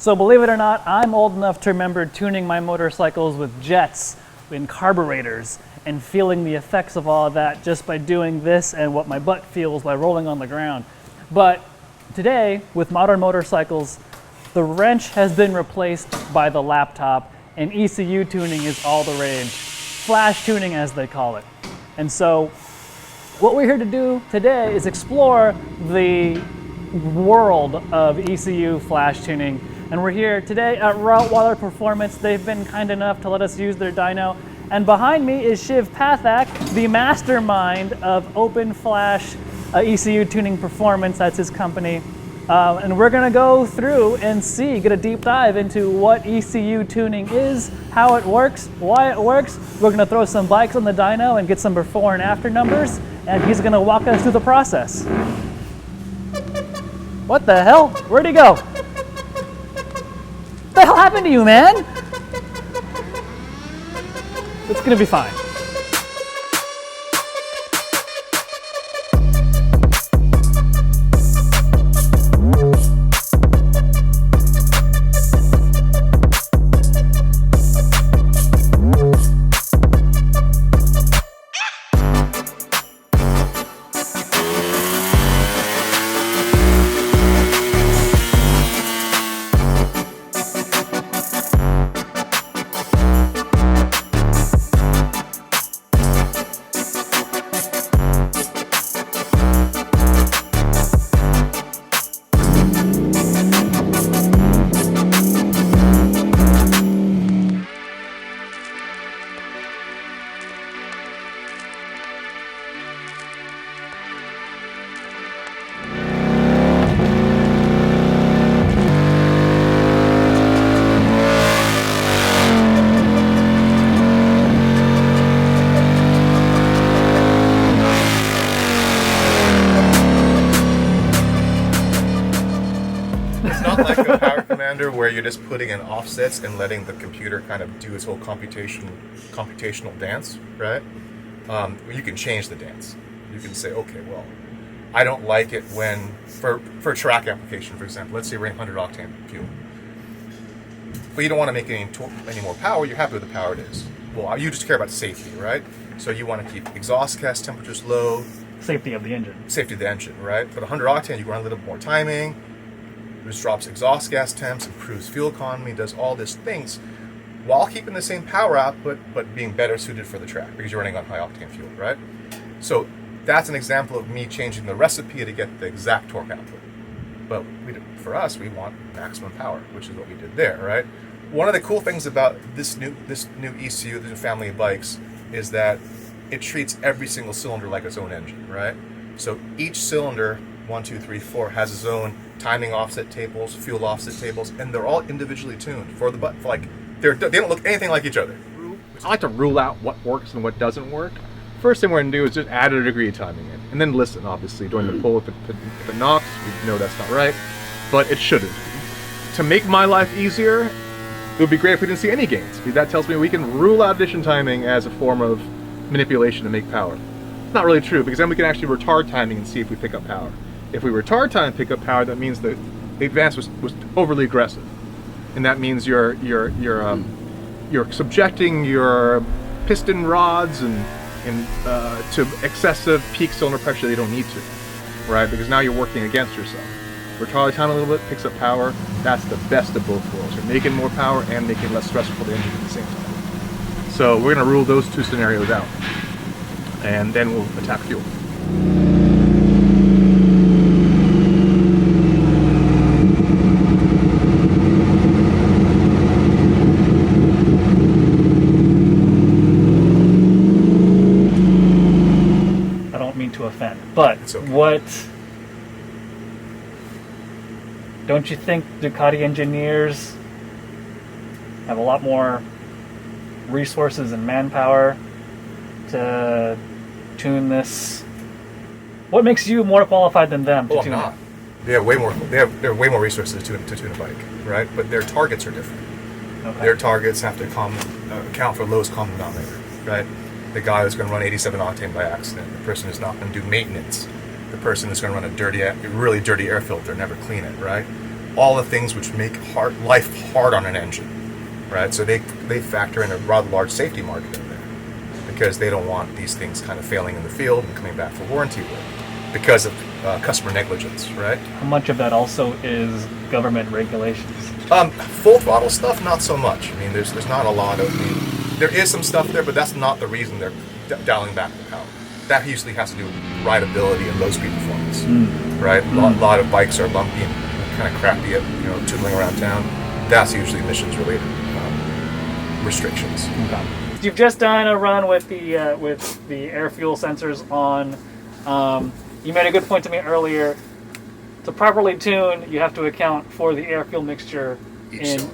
So believe it or not, I'm old enough to remember tuning my motorcycles with jets and carburetors and feeling the effects of all of that just by doing this and what my butt feels by rolling on the ground. But today, with modern motorcycles, the wrench has been replaced by the laptop, and ECU tuning is all the rage. Flash tuning, as they call it. And so what we're here to do today is explore the world of ECU flash tuning. And we're here today at Rottweiler Performance. They've been kind enough to let us use their dyno. And behind me is Shiv Pathak, the mastermind of Open Flash ECU Tuning Performance. That's his company. And we're gonna go through and get a deep dive into what ECU tuning is, how it works, why it works. We're gonna throw some bikes on the dyno and get some before and after numbers, and he's gonna walk us through the process. What the hell? Where'd he go? What the hell happened to you, man? It's gonna be fine. Where you're just putting in offsets and letting the computer kind of do its whole computational dance, right? You can change the dance. You can say, okay, well, I don't like it when, for track application, for example, let's say you're running 100 octane fuel, but you don't want to make any more power. You're happy with the power it is. Well, you just care about safety, right? So you want to keep exhaust gas temperatures low. Safety of the engine. Safety of the engine, right? But 100 octane, you can run a little bit more timing. This drops exhaust gas temps, improves fuel economy, does all these things while keeping the same power output, but being better suited for the track because you're running on high octane fuel, right? So that's an example of me changing the recipe to get the exact torque output. But for us, we want maximum power, which is what we did there, right? One of the cool things about this new ECU, this new family of bikes, is that it treats every single cylinder like its own engine, right? So each cylinder, 1, 2, 3, 4, has its own timing offset tables, fuel offset tables, and they're all individually tuned for the button. Like they don't look anything like each other. I like to rule out what works and what doesn't work. First thing we're going to do is just add a degree of timing in, and then listen, obviously, during the pull. If it knocks, we know that's not right, but it shouldn't. To make my life easier, it would be great if we didn't see any gains. That tells me we can rule out addition timing as a form of manipulation to make power. Not really true, because then we can actually retard timing and see if we pick up power. If we retard time and pick up power, that means that the advance was overly aggressive, and that means you're subjecting your piston rods and to excessive peak cylinder pressure they don't need to, right? Because now you're working against yourself. Retard time a little bit, picks up power. That's the best of both worlds. You're making more power and making it less stressful for the engine at the same time. So we're going to rule those two scenarios out, and then we'll attack fuel. But okay. Don't you think Ducati engineers have a lot more resources and manpower to tune this? What makes you more qualified than them to tune it? They have way more. They have way more resources to tune a bike, right? But their targets are different. Okay. Their targets have to account for lowest common denominator, right? The guy who's going to run 87 octane by accident, the person who's not going to do maintenance, the person who's going to run a really dirty air filter, never clean it, right? all the things which make life hard on an engine, right? So they factor in a rather large safety market in there because they don't want these things kind of failing in the field and coming back for warranty work because of customer negligence, right? How much of that also is government regulations? Full throttle stuff, not so much. I mean, there's not a lot of, there is some stuff there, but that's not the reason they're dialing back the power. That usually has to do with rideability and low speed performance, right? A lot of bikes are lumpy and kind of crappy at, tootling around town. That's usually emissions related restrictions. Okay. You've just done a run with the air fuel sensors on. You made a good point to me earlier. To properly tune, you have to account for the air fuel mixture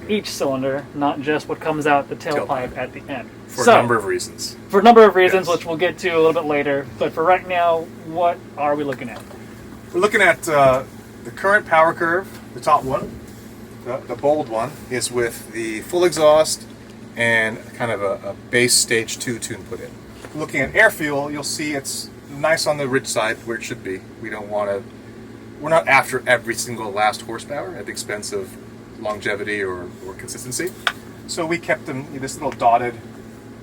each cylinder, not just what comes out the tailpipe at the end. For a number of reasons. For a number of reasons, Yes. which we'll get to a little bit later. But for right now, what are we looking at? We're looking at the current power curve, the top one, the bold one, is with the full exhaust and kind of a base stage 2 tune put in. Looking at air fuel, you'll see it's nice on the rich side where it should be. We're not after every single last horsepower at the expense of longevity or consistency. So we kept them this little dotted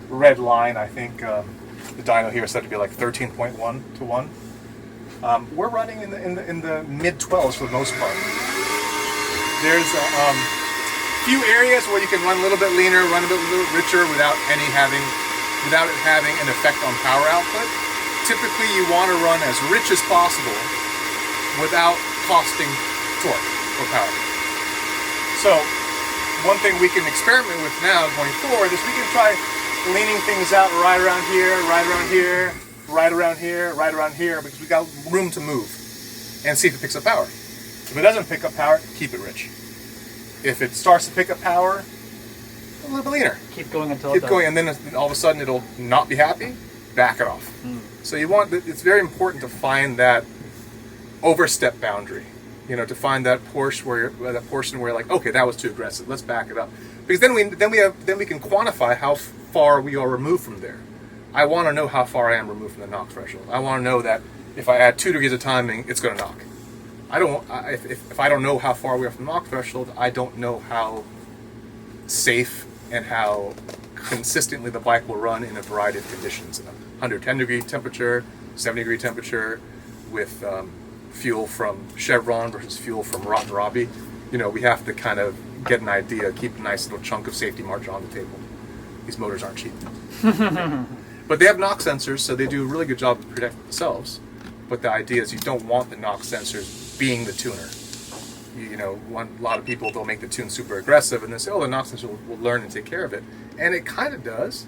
red line. I think the dyno here is said to be like 13.1 to 1. We're running in the mid 12s for the most part. There's a few areas where you can run a little bit leaner, run a little richer without it having an effect on power output. Typically, you want to run as rich as possible without costing torque or power. So, one thing we can experiment with now going forward is we can try leaning things out right around here, right around here, right around here, right around here, because we got room to move and see if it picks up power. If it doesn't pick up power, keep it rich. If it starts to pick up power, a little bit leaner. Keep going until Keep going, and then all of a sudden it'll not be happy, back it off. So it's very important to find that overstep boundary. To find that portion where you're like, okay, that was too aggressive. Let's back it up, because then we can quantify how far we are removed from there. I want to know how far I am removed from the knock threshold. I want to know that if I add 2 degrees of timing, it's going to knock. If I don't know how far we are from the knock threshold, I don't know how safe and how consistently the bike will run in a variety of conditions. 110 degree temperature, 70 degree temperature, with fuel from Chevron versus fuel from Rottweiler. We have to kind of get an idea, keep a nice little chunk of safety margin on the table. These motors aren't cheap. But they have knock sensors, so they do a really good job to protect themselves. But the idea is you don't want the knock sensors being the tuner. A lot of people, they'll make the tune super aggressive and they say, oh, the knock sensor will learn and take care of it. And it kind of does,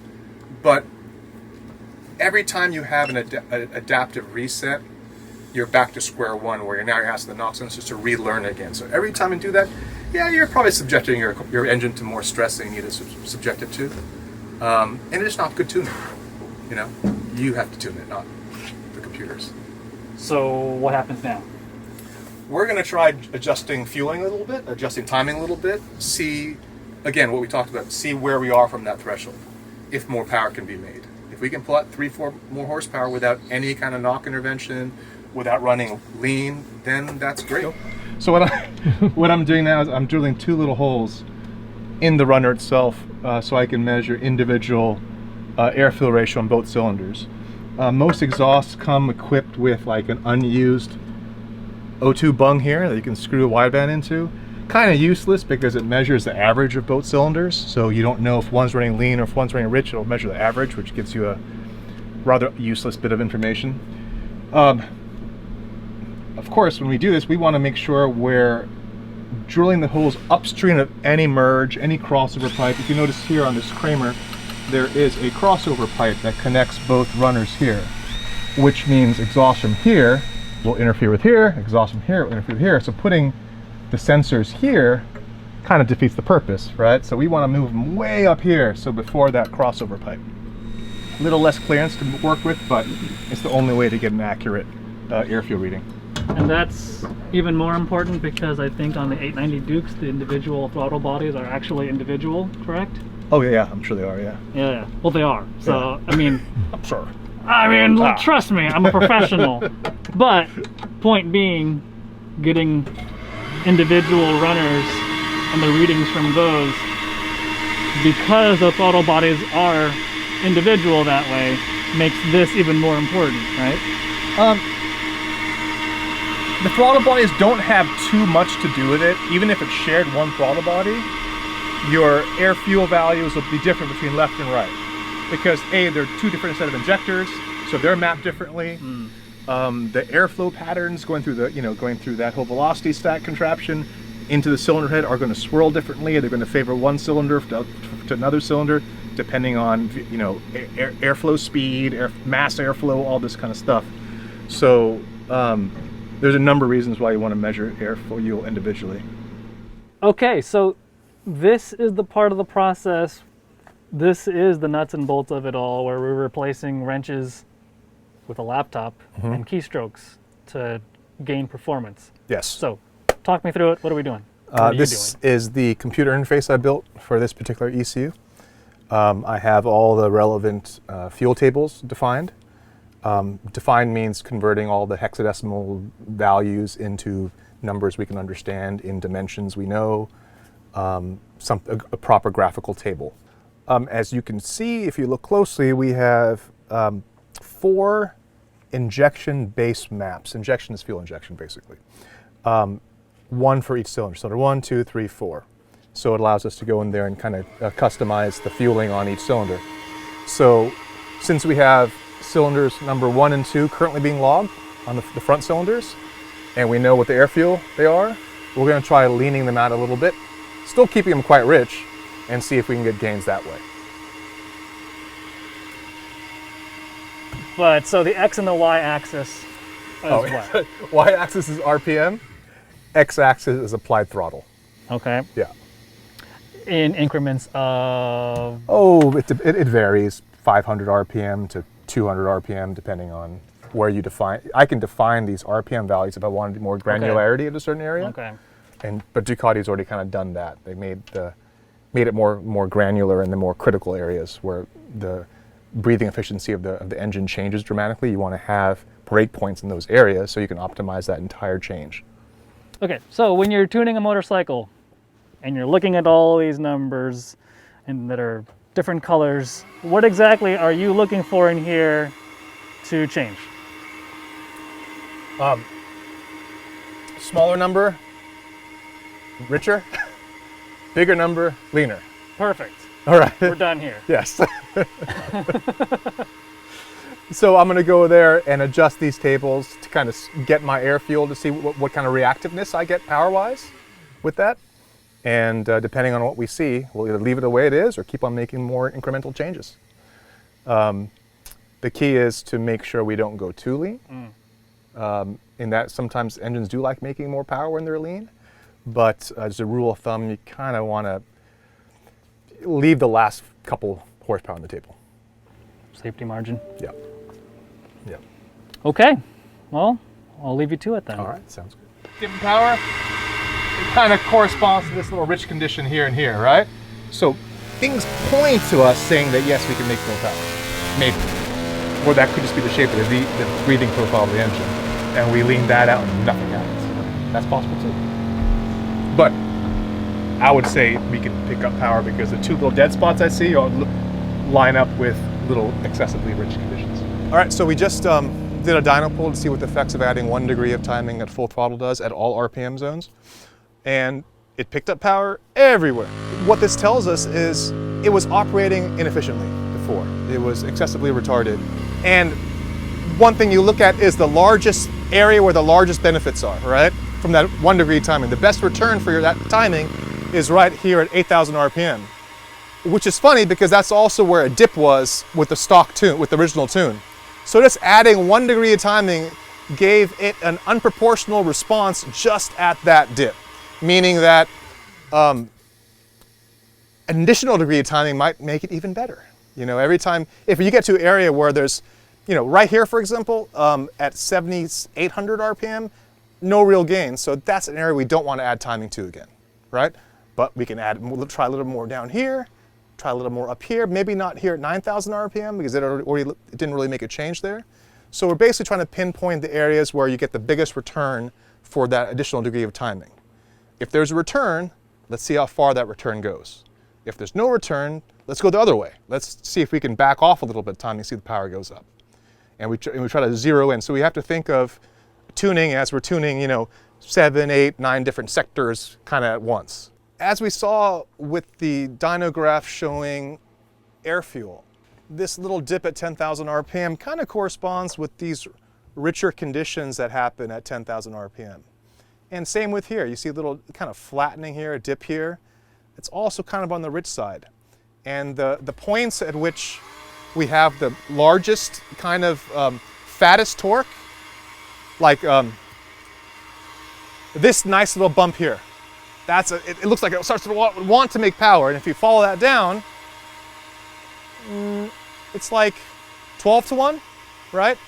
but every time you have an adaptive reset, you're back to square one, where you're asking the knock sensors to relearn again. So every time you do that, you're probably subjecting your engine to more stress than you need to subject it to. And it's not good tuning. You have to tune it, not the computers. So what happens now? We're going to try adjusting fueling a little bit, adjusting timing a little bit, see, again, what we talked about, see where we are from that threshold, if more power can be made. If we can pull out 3-4 more horsepower without any kind of knock intervention, without running lean, then that's great. So what I'm doing now is I'm drilling 2 little holes in the runner itself, so I can measure individual air-fuel ratio on both cylinders. Most exhausts come equipped with like an unused O2 bung here that you can screw a wideband into. Kind of useless because it measures the average of both cylinders, so you don't know if one's running lean or if one's running rich. It'll measure the average, which gives you a rather useless bit of information. Of course, when we do this, we want to make sure we're drilling the holes upstream of any merge, any crossover pipe. If you notice here on this Kramer, there is a crossover pipe that connects both runners here, which means exhaust from here will interfere with here, exhaust from here will interfere with here. So putting the sensors here kind of defeats the purpose, right? So we want to move them way up here, so before that crossover pipe. A little less clearance to work with, but it's the only way to get an accurate air fuel reading. And that's even more important because I think on the 890 Dukes, the individual throttle bodies are actually individual, correct? Oh yeah, I'm sure they are, yeah. Yeah, well they are. So, yeah. I'm sure. Trust me, I'm a professional. But, point being, getting individual runners and the readings from those, because the throttle bodies are individual that way, makes this even more important, right? The throttle bodies don't have too much to do with it. Even if it's shared one throttle body, your air fuel values will be different between left and right. Because A, they're two different set of injectors, so they're mapped differently. The airflow patterns going through that whole velocity stack contraption into the cylinder head are going to swirl differently. They're going to favor one cylinder to another cylinder, depending on airflow speed, mass airflow, all this kind of stuff. So there's a number of reasons why you want to measure air fuel individually. Okay, so this is the part of the process. This is the nuts and bolts of it all, where we're replacing wrenches with a laptop and keystrokes to gain performance. Yes. So, talk me through it. What are we doing? What are you this doing? is the computer interface I built for this particular ECU. I have all the relevant fuel tables defined. Defined means converting all the hexadecimal values into numbers we can understand in dimensions we know, a proper graphical table. As you can see, if you look closely, we have 4 injection base maps. Injection is fuel injection, basically. 1 for each cylinder. Cylinder 1, 2, 3, 4. So it allows us to go in there and kind of customize the fueling on each cylinder. So since we have cylinders number 1 and 2 currently being logged on the front cylinders, and we know what the air fuel they are, we're going to try leaning them out a little bit, still keeping them quite rich, and see if we can get gains that way. But so the X and the Y axis is what? Y-axis is RPM, X-axis is applied throttle. Okay. Yeah. In increments of? Oh, it varies, 500 RPM to 200 RPM, depending on where you define. I can define these RPM values if I wanted more granularity at a certain area. Okay. But Ducati's already kind of done that. They made it more granular in the more critical areas where the breathing efficiency of the engine changes dramatically. You want to have break points in those areas so you can optimize that entire change. Okay, so when you're tuning a motorcycle and you're looking at all these numbers and that are different colors, what exactly are you looking for in here to change? Smaller number, richer. Bigger number, leaner. Perfect. All right. We're done here. Yes. So I'm going to go there and adjust these tables to kind of get my air fuel to see what kind of reactiveness I get power-wise with that. And depending on what we see, we'll either leave it the way it is or keep on making more incremental changes. The key is to make sure we don't go too lean. In that sometimes engines do like making more power when they're lean. But as a rule of thumb, you kind of want to leave the last couple horsepower on the table. Safety margin. Yeah. Yeah. Okay. Well, I'll leave you to it then. All right. Sounds good. Given power, it kind of corresponds to this little rich condition here and here, right? So things point to us saying that yes, we can make more power. Maybe. Or that could just be the shape of the breathing profile of the engine. And we lean that out and nothing happens. That's possible too. But I would say we can pick up power because the 2 little dead spots I see line up with little excessively rich conditions. All right, so we just did a dyno pull to see what the effects of adding 1 degree of timing at full throttle does at all RPM zones. And it picked up power everywhere. What this tells us is it was operating inefficiently before. It was excessively retarded. And one thing you look at is the largest area where the largest benefits are, right? From that 1 degree timing. The best return for that timing is right here at 8,000 RPM, which is funny because that's also where a dip was with the stock tune, with the original tune. So just adding 1 degree of timing gave it an unproportional response just at that dip, meaning that an additional degree of timing might make it even better. You know, every time, if you get to an area where there's, you know, right here, for example, at 7,800 RPM, no real gain. So that's an area we don't want to add timing to again, right? But we can try a little more down here, try a little more up here, maybe not here at 9,000 RPM because it didn't really make a change there. So we're basically trying to pinpoint the areas where you get the biggest return for that additional degree of timing. If there's a return, let's see how far that return goes. If there's no return, let's go the other way. Let's see if we can back off a little bit of time and see the power goes up. And we try to zero in. So we have to think of tuning as we're tuning, you know, 7, 8, 9 different sectors kind of at once. As we saw with the dyno graph showing air fuel, this little dip at 10,000 RPM kind of corresponds with these richer conditions that happen at 10,000 RPM. And same with here. You see a little kind of flattening here, a dip here. It's also kind of on the rich side. And the points at which we have the largest kind of fattest torque, like this nice little bump here. It looks like it starts to want to make power. And if you follow that down, it's like 12 to 1, right?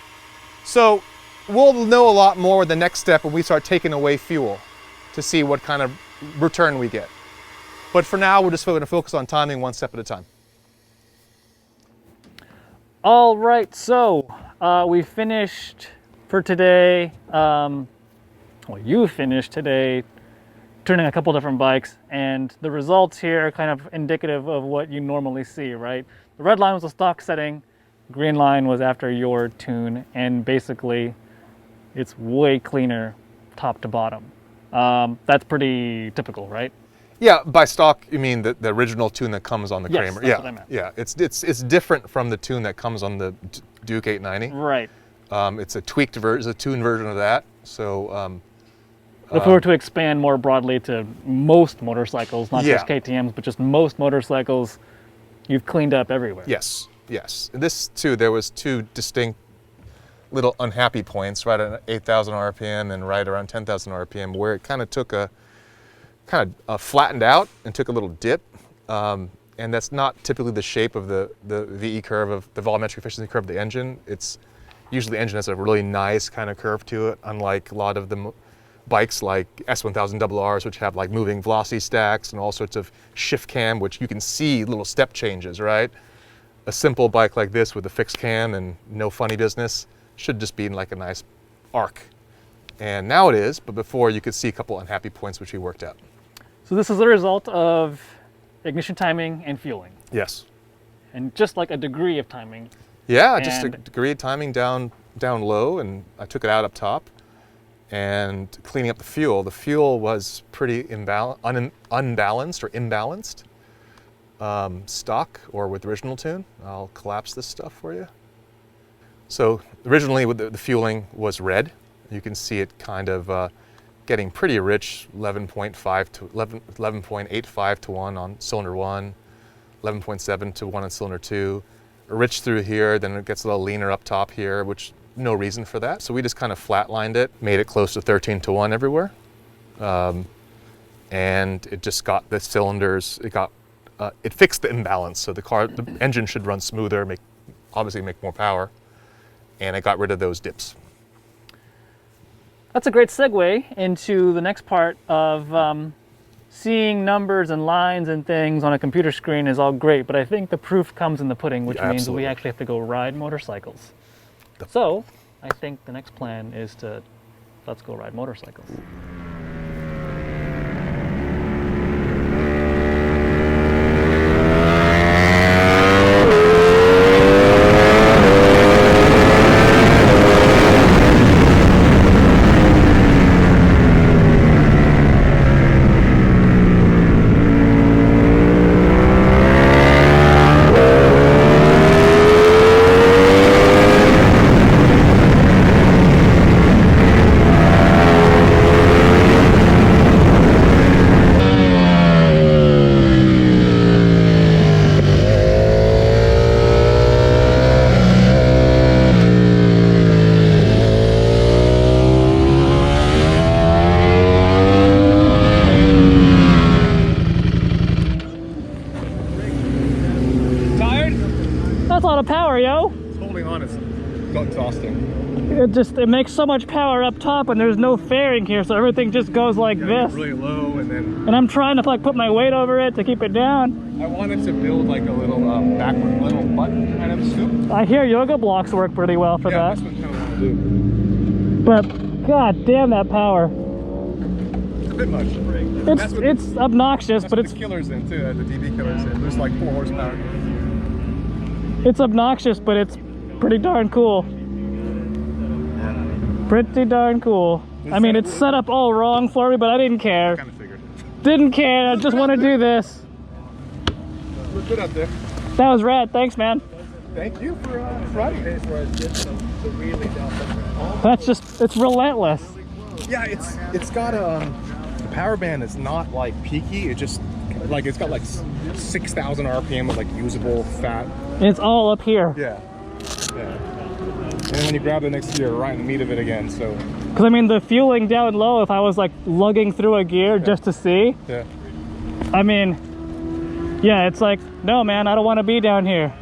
So we'll know a lot more the next step when we start taking away fuel to see what kind of return we get. But for now, we're just going to focus on timing one step at a time. All right, so we finished for today. Well, you finished today tuning a couple different bikes, and the results here are kind of indicative of what you normally see, right? The red line was a stock setting, green line was after your tune, and basically it's way cleaner top to bottom. That's pretty typical, right? Yeah, by stock you mean the original tune that comes on the Yes, Kramer. that's Yeah, what I meant. yeah. It's different from the tune that comes on the Duke 890. Right. It's a tweaked version, a tuned version of that. So If we were to expand more broadly to most motorcycles, not just KTMs, but just most motorcycles, you've cleaned up everywhere. yes, yes. And this too, there was 2 distinct little unhappy points right at 8,000 RPM and right around 10,000 RPM, where it kind of took a flattened out and took a little dip, and that's not typically the shape of the VE curve of the volumetric efficiency curve of the engine. It's usually the engine has a really nice kind of curve to it, unlike a lot of the bikes like S1000 RRs, which have like moving velocity stacks and all sorts of shift cam, which you can see little step changes, right? A simple bike like this with a fixed cam and no funny business should just be like a nice arc. And now it is, but before you could see a couple unhappy points which we worked out. So this is the result of ignition timing and fueling, Yes. and just like a degree of timing. Yeah, just a And- degree of timing down low, and I took it out up top. And cleaning up the fuel. The fuel was pretty unbalanced or imbalanced. Stock or with original tune. I'll collapse this stuff for you. So originally with the fueling was red. You can see it kind of getting pretty rich, 11.85 to 1 on cylinder 1, 11.7 to 1 on cylinder 2. Rich through here, then it gets a little leaner up top here, which no reason for that. So we just kind of flatlined it, made it close to 13 to 1 everywhere. And it just got the cylinders, it fixed the imbalance. So the engine should run smoother, obviously make more power. And it got rid of those dips. That's a great segue into the next part of seeing numbers and lines and things on a computer screen is all great, but I think the proof comes in the pudding, which means Absolutely. we actually have to go ride motorcycles. So I think the next plan is let's go ride motorcycles. That's a lot of power, yo. Holding on is exhausting. It makes so much power up top and there's no fairing here, so everything just goes like this. Really low, and then And I'm trying to like put my weight over it to keep it down. I wanted to build like a little backward little button kind of scoop. I hear yoga blocks work pretty well for Yeah, that. that's what I kind of want to do. But god damn that power. bit much. It's obnoxious, That's but what it's the killers in too. The DB killers in. Lose like 4 horsepower. it's obnoxious, but it's pretty darn cool. Pretty darn cool. I mean, it's set up all wrong for me, but I didn't care. Kind of figured. Didn't care. I just want to do this. Look good up there. That was rad. Thanks, man. Thank you for riding it. That's just, it's relentless. Yeah, it's got the power band is not like peaky. It just like it's got like 6,000 RPM of like usable fat. And it's all up here. Yeah. And then when you grab it next to, you're right in the meat of it again. So. Because I mean, the fueling down low, if I was like lugging through a gear just to see, Yeah. I mean, yeah, it's like, no, man, I don't want to be down here.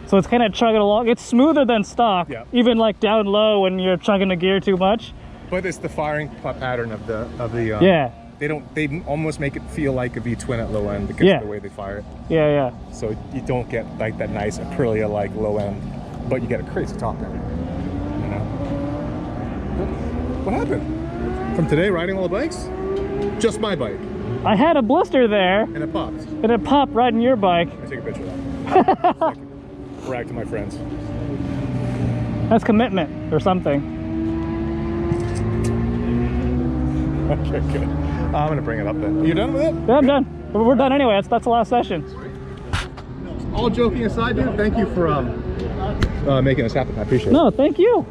So it's kind of chugging along. It's smoother than stock, Yeah. even like down low when you're chugging the gear too much. But it's the firing pattern of the Yeah. They almost make it feel like a V-twin at low end because Yeah. of the way they fire it. Yeah, yeah. So you don't get like that nice Aprilia like low end, but you get a crazy top end. You know. What happened? From today riding all the bikes? Just my bike, I had a blister there, and it popped. and it popped right in your bike. Let me take a picture of that. So I can brag to my friends. That's commitment or something. Okay, good. I'm gonna bring it up then. You done with it? Yeah, I'm done. We're done anyway. That's the last session. All joking aside, dude, thank you for making this happen. I appreciate it. No, thank you.